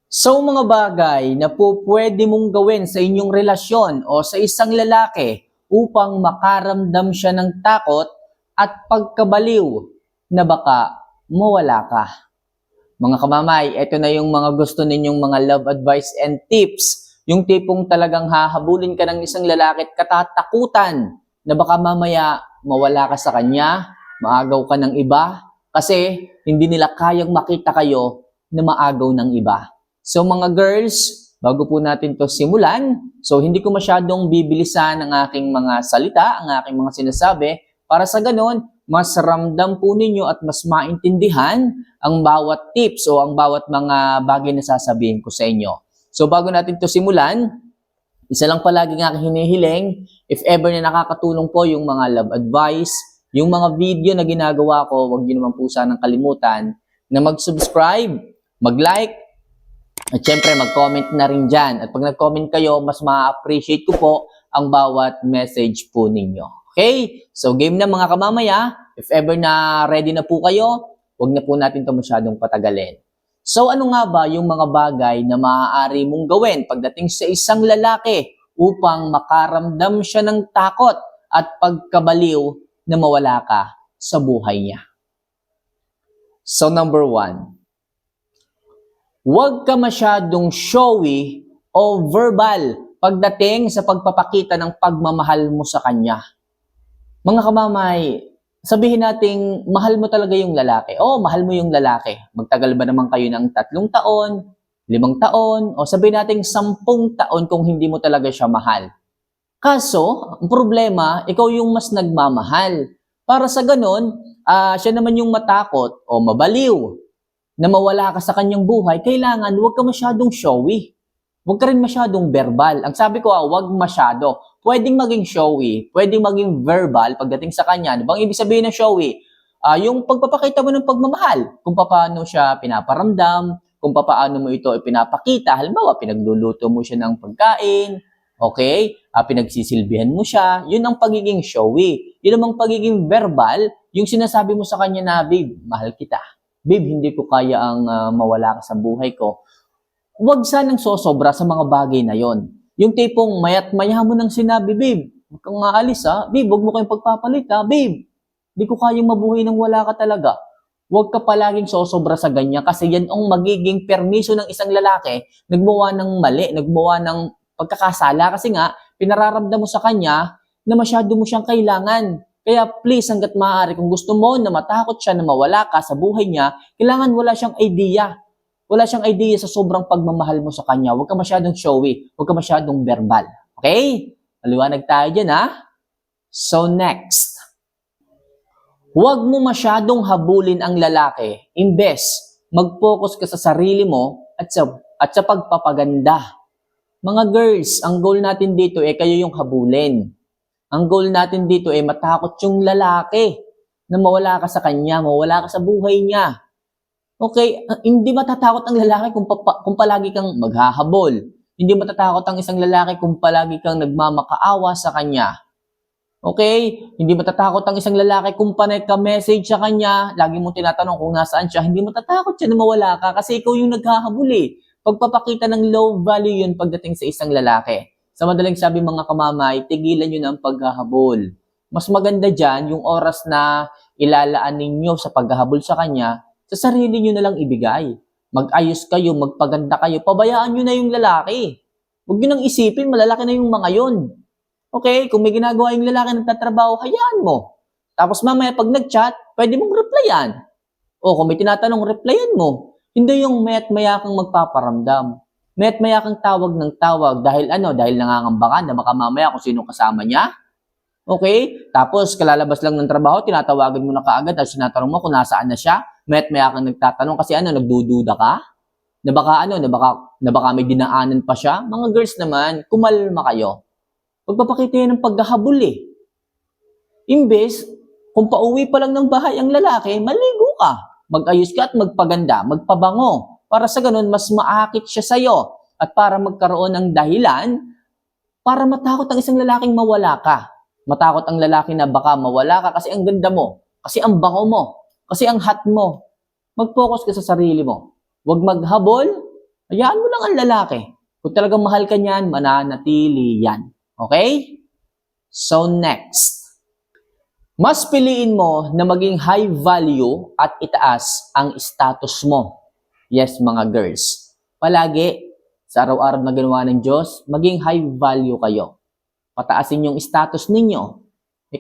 So mga bagay na po pwede mong gawin sa inyong relasyon o sa isang lalaki upang makaramdam siya ng takot at pagkabaliw na baka mawala ka. Mga kamamay, ito na yung mga gusto ninyong mga love advice and tips. Yung tipong talagang hahabulin ka ng isang lalaki at katatakutan na baka mamaya mawala ka sa kanya, maagaw ka ng iba, kasi hindi nila kayang makita kayo na maagaw ng iba. So mga girls, bago po natin to simulan, so hindi ko masyadong bibilisan ang aking mga salita, ang aking mga sinasabi, para sa ganon, mas ramdam po ninyo at mas maintindihan ang bawat tips o ang bawat mga bagay na sasabihin ko sa inyo. So bago natin to simulan, isa lang palagi ng aking hinihiling, if ever na nakakatulong po yung mga love advice, yung mga video na ginagawa ko, huwag niyo naman po sanang kalimutan na mag-subscribe, mag-like, at syempre, mag-comment na rin dyan. At pag nag-comment kayo, mas ma-appreciate ko po ang bawat message po ninyo. Okay? So, game na mga kamamaya. If ever na ready na po kayo, huwag na po natin ito masyadong patagalin. So, ano nga ba yung mga bagay na maaari mong gawin pagdating sa isang lalaki upang makaramdam siya ng takot at pagkabaliw na mawala ka sa buhay niya? So, number 1. Huwag ka masyadong showy o verbal pagdating sa pagpapakita ng pagmamahal mo sa kanya. Mga kamamay, sabihin nating mahal mo talaga yung lalaki. Oo, mahal mo yung lalaki. Magtagal ba naman kayo ng 3 taon, 5 taon, o sabihin nating 10 taon kung hindi mo talaga siya mahal. Kaso, ang problema, ikaw yung mas nagmamahal. Para sa ganon, siya naman yung matakot o mabaliw na mawala ka sa kanyang buhay, kailangan huwag ka masyadong showy. Huwag ka rin masyadong verbal. Ang sabi ko, huwag masyado. Pwedeng maging showy, pwedeng maging verbal pagdating sa kanya. Ano bang ibig sabihin ng showy? Yung pagpapakita mo ng pagmamahal. Kung paano siya pinaparamdam, kung paano mo ito ipinapakita. Halimbawa, pinagluluto mo siya ng pagkain, okay? Pinagsisilbihan mo siya. Yun ang pagiging showy. Yun ang pagiging verbal, yung sinasabi mo sa kanya na, babe, mahal kita. Babe, hindi ko kaya ang mawala ka sa buhay ko. Huwag sanang sosobra sa mga bagay na yon. Yung tipong mayat maya mo nang sinabi, babe, huwag kang aalis ha. Babe, huwag mo kayong pagpapalit ha. Babe, hindi ko kaya mabuhay nang wala ka talaga. Huwag ka palaging sosobra sa ganyan kasi yan ang magiging permiso ng isang lalaki nagmawa ng mali, nagmawa ng pagkakasala kasi nga pinararamdam mo sa kanya na masyado mo siyang kailangan. Kaya please, hanggat maaari, kung gusto mo na matakot siya na mawala ka sa buhay niya, kailangan wala siyang idea. Wala siyang idea sa sobrang pagmamahal mo sa kanya. Huwag ka masyadong showy. Huwag ka masyadong verbal. Okay? Maliwanag tayo dyan, ha? So, next. Huwag mo masyadong habulin ang lalaki. Imbes, mag-focus ka sa sarili mo at sa pagpapaganda. Mga girls, ang goal natin dito kayo yung habulin. Ang goal natin dito matakot yung lalaki na mawala ka sa kanya, mawala ka sa buhay niya. Okay, hindi matatakot ang lalaki kung palagi kang maghahabol. Hindi matatakot ang isang lalaki kung palagi kang nagmamakaawa sa kanya. Okay, hindi matatakot ang isang lalaki kung panay ka message sa kanya, lagi mo tinatanong kung nasaan siya, hindi matatakot siya na mawala ka kasi ikaw yung naghahabol Pagpapakita ng low value yun pagdating sa isang lalaki. Sa madaling sabi mga kamamay, tigilan nyo na ang paghahabol. Mas maganda dyan yung oras na ilalaan ninyo sa paghahabol sa kanya, sa sarili nyo na lang ibigay. Mag-ayos kayo, magpaganda kayo, pabayaan nyo na yung lalaki. Huwag nyo nang isipin, malalaki na yung mga yon. Okay, kung may ginagawa yung lalaki nagtatrabaho, hayaan mo. Tapos mamaya pag nag-chat, pwede mong replyan. O kung may tinatanong, replyan mo. Hindi yung maya't maya kang magpaparamdam. Maya't maya kang tawag ng tawag dahil dahil nangangamba ka na baka mamaya kung sino kasama niya. Okay? Tapos kalalabas lang ng trabaho, tinatawagan mo na kaagad at sinatanong mo kung nasaan na siya. Maya't maya kang nagtatanong kasi nagdududa ka? Na baka may dinaanan pa siya? Mga girls naman, kumalma kayo. Pagpapakita yan ng paghahabol Imbes, kung pauwi pa lang ng bahay ang lalaki, maligo ka. Mag-ayos ka at magpaganda, magpabango. Para sa ganun, mas maakit siya sa'yo. At para magkaroon ng dahilan, para matakot ang isang lalaking mawala ka. Matakot ang lalaki na baka mawala ka kasi ang ganda mo, kasi ang bango mo, kasi ang hot mo. Mag-focus ka sa sarili mo. Huwag maghabol, Hayaan mo lang ang lalaki. Kung talagang mahal ka niyan, mananatili yan. Okay? So next. Mas piliin mo na maging high value at itaas ang status mo. Yes, mga girls. Palagi, sa araw-araw na ginawa ng Diyos, maging high value kayo. Pataasin yung status ninyo.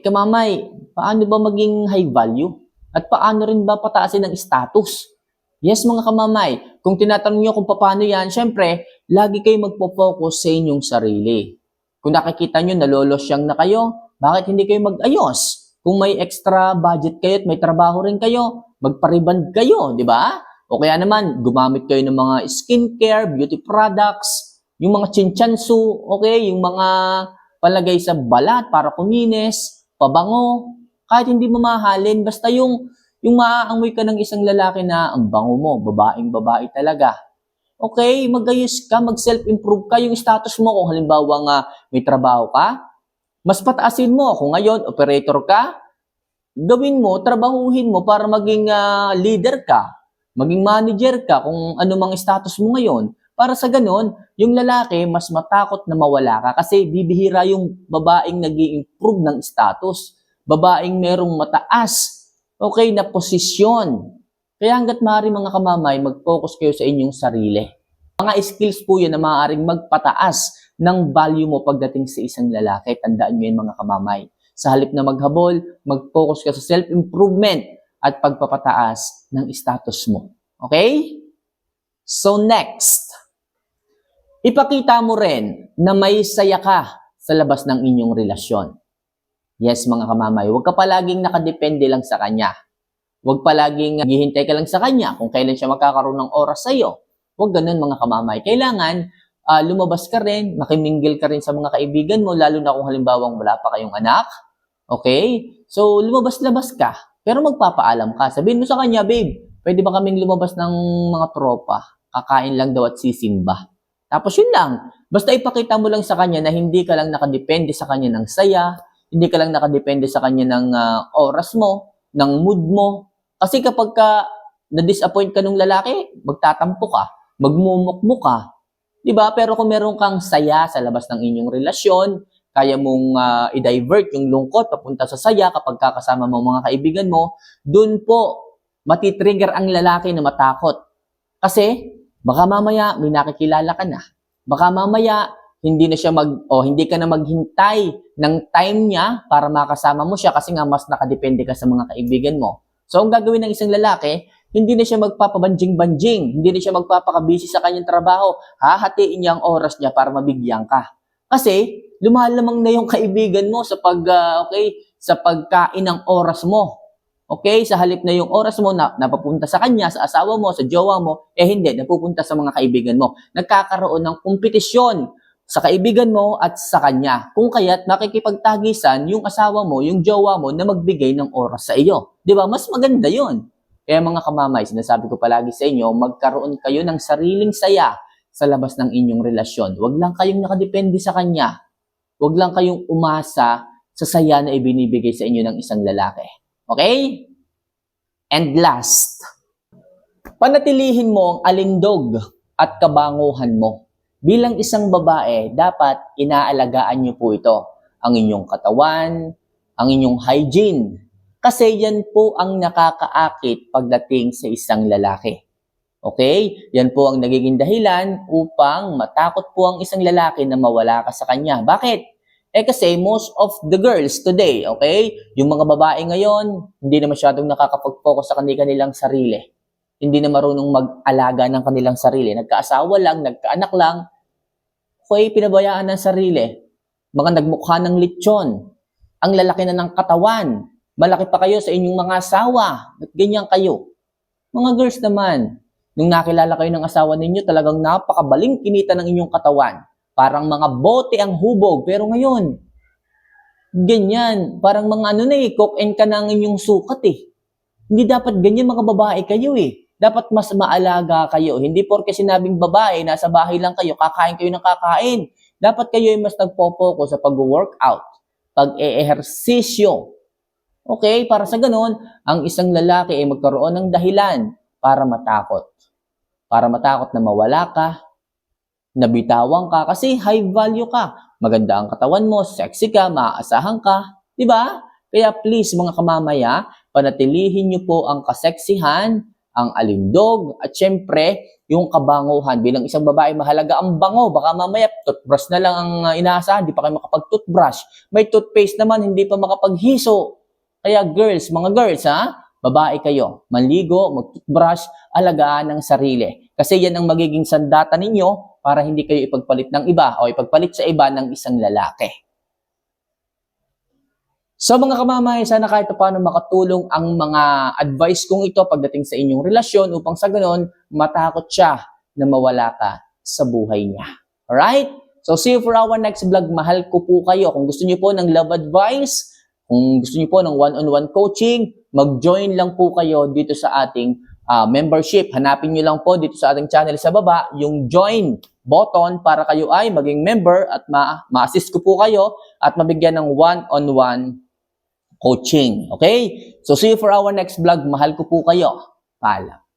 Kamamay, paano ba maging high value? At paano rin ba pataasin ang status? Yes, mga kamamay, kung tinatanong nyo kung paano yan, syempre, lagi kayo magpo-focus sa inyong sarili. Kung nakikita nyo, nalolosyang na kayo, bakit hindi kayo mag-ayos? Kung may extra budget kayo at may trabaho rin kayo, magpariband kayo, di ba? O kaya naman, gumamit kayo ng mga skincare, beauty products, yung mga chinchansu, okay? Yung mga palagay sa balat para kuminis, pabango, kahit hindi mo mahalin, basta yung maaamoy ka ng isang lalaki na ang bango mo, babaeng-babae talaga. Okay, mag-ayos ka, mag-self-improve ka, yung status mo kung halimbawa nga may trabaho ka, mas pataasin mo. Kung ngayon, operator ka, gawin mo, trabahuhin mo para maging leader ka, maging manager ka, kung ano mang status mo ngayon. Para sa ganon, yung lalaki mas matakot na mawala ka kasi bibihira yung babaeng nag-i-improve ng status. Babaeng merong mataas, okay, na posisyon. Kaya hanggat maaari mga kamamay, mag-focus kayo sa inyong sarili. Mga skills po yun na maaaring magpataas ng value mo pagdating sa isang lalaki. Tandaan nyo yun mga kamamay. Sa halip na maghabol, mag-focus ka sa self-improvement at pagpapataas ng status mo. Okay? So next, ipakita mo rin na may saya ka sa labas ng inyong relasyon. Yes mga kamamay, huwag ka palaging nakadepende lang sa kanya. Huwag palaging naghihintay ka lang sa kanya kung kailan siya magkakaroon ng oras sa iyo. Huwag ganun mga kamamay. Kailangan lumabas ka rin, makimingle ka rin sa mga kaibigan mo, lalo na kung halimbawang wala pa kayong anak. Okay? So, lumabas-labas ka. Pero magpapaalam ka. Sabihin mo sa kanya, babe, pwede ba kaming lumabas ng mga tropa? Kakain lang daw at sisimba. Tapos yun lang. Basta ipakita mo lang sa kanya na hindi ka lang nakadepende sa kanya ng saya, hindi ka lang nakadepende sa kanya ng oras mo, ng mood mo. Kasi kapag na-disappoint ka ng lalaki, magtatampo ka, magmumukmo ka. Diba? Pero kung meron kang saya sa labas ng inyong relasyon, kaya mong i-divert yung lungkot papunta sa saya kapag kakasama mo mga kaibigan mo, dun po matitrigger ang lalaki na matakot. Kasi baka mamaya may nakikilala ka na. Baka mamaya hindi ka na maghintay ng time niya para makasama mo siya kasi nga mas nakadepende ka sa mga kaibigan mo. So ang gagawin ng isang lalaki, hindi na siya magpapabanjing-banjing, hindi na siya magpapakabisi sa kanyang trabaho, hahatiin niya ang oras niya para mabigyan ka. Kasi lumalamang na yung kaibigan mo sa sa pagkain ng oras mo. Okay, sa halip na yung oras mo napapunta sa kanya, sa asawa mo, sa jowa mo, hindi, napupunta sa mga kaibigan mo. Nagkakaroon ng kompetisyon sa kaibigan mo at sa kanya. Kung kaya't makikipagtagisan yung asawa mo, yung jowa mo na magbigay ng oras sa iyo. 'Di ba? Mas maganda 'yon. Kaya mga kamamay, sinasabi ko palagi sa inyo, magkaroon kayo ng sariling saya sa labas ng inyong relasyon. Huwag lang kayong nakadepende sa kanya. Huwag lang kayong umasa sa saya na ibinibigay sa inyo ng isang lalaki. Okay? And last, panatilihin mo ang alindog at kabanguhan mo. Bilang isang babae, dapat inaalagaan niyo po ito. Ang inyong katawan, ang inyong hygiene. Kasi yan po ang nakakaakit pagdating sa isang lalaki. Okay? Yan po ang nagiging dahilan upang matakot po ang isang lalaki na mawala ka sa kanya. Bakit? Kasi most of the girls today, okay? Yung mga babae ngayon, hindi na masyadong nakakapag-focus sa kanilang sarili. Hindi na marunong mag-alaga ng kanilang sarili. Nagkaasawa lang, nagkaanak lang, okay, pinabayaan ng sarili. Mga nagmukha ng lechon. Ang lalaki na ng katawan. Malaki pa kayo sa inyong mga asawa. At ganyan kayo. Mga girls naman, nung nakilala kayo ng asawa ninyo, talagang napakabaling kinita ng inyong katawan. Parang mga bote ang hubog. Pero ngayon, ganyan. Parang mga cook and ka ng inyong sukat eh. Hindi dapat ganyan mga babae kayo eh. Dapat mas maalaga kayo. Hindi porke sinabing babae, nasa bahay lang kayo, kakain kayo ng kakain. Dapat kayo ay mas nagpo-focus sa pag-workout, pag-ehersisyo. Okay? Para sa ganun, ang isang lalaki ay magkaroon ng dahilan para matakot. para matakot na mawala ka, nabitawan ka, kasi high value ka. Maganda ang katawan mo, sexy ka, maaasahan ka, di ba? Kaya please mga kamamaya, panatilihin niyo po ang kaseksihan, ang alindog, at syempre, yung kabanguhan. Bilang isang babae, mahalaga ang bango. Baka mamaya, toothbrush na lang ang inaasahan, hindi pa kayo makapag-toothbrush. May toothpaste naman, hindi pa makapaghiso. Kaya girls, mga girls ha, babae kayo, manligo, mag-toothbrush, alagaan ng sarili. Kasi yan ang magiging sandata ninyo para hindi kayo ipagpalit ng iba o ipagpalit sa iba ng isang lalaki. So mga kamamay, sana kahit paano makatulong ang mga advice kong ito pagdating sa inyong relasyon upang sa ganon, matakot siya na mawala ka sa buhay niya. Alright? So see you for our next vlog. Mahal ko po kayo. Kung gusto niyo po ng love advice, kung gusto niyo po ng one-on-one coaching, mag-join lang po kayo dito sa ating membership. Hanapin niyo lang po dito sa ating channel sa baba, yung join button para kayo ay maging member at ma-assist ko po kayo at mabigyan ng one-on-one coaching. Okay? So see you for our next vlog. Mahal ko po kayo. Paalam.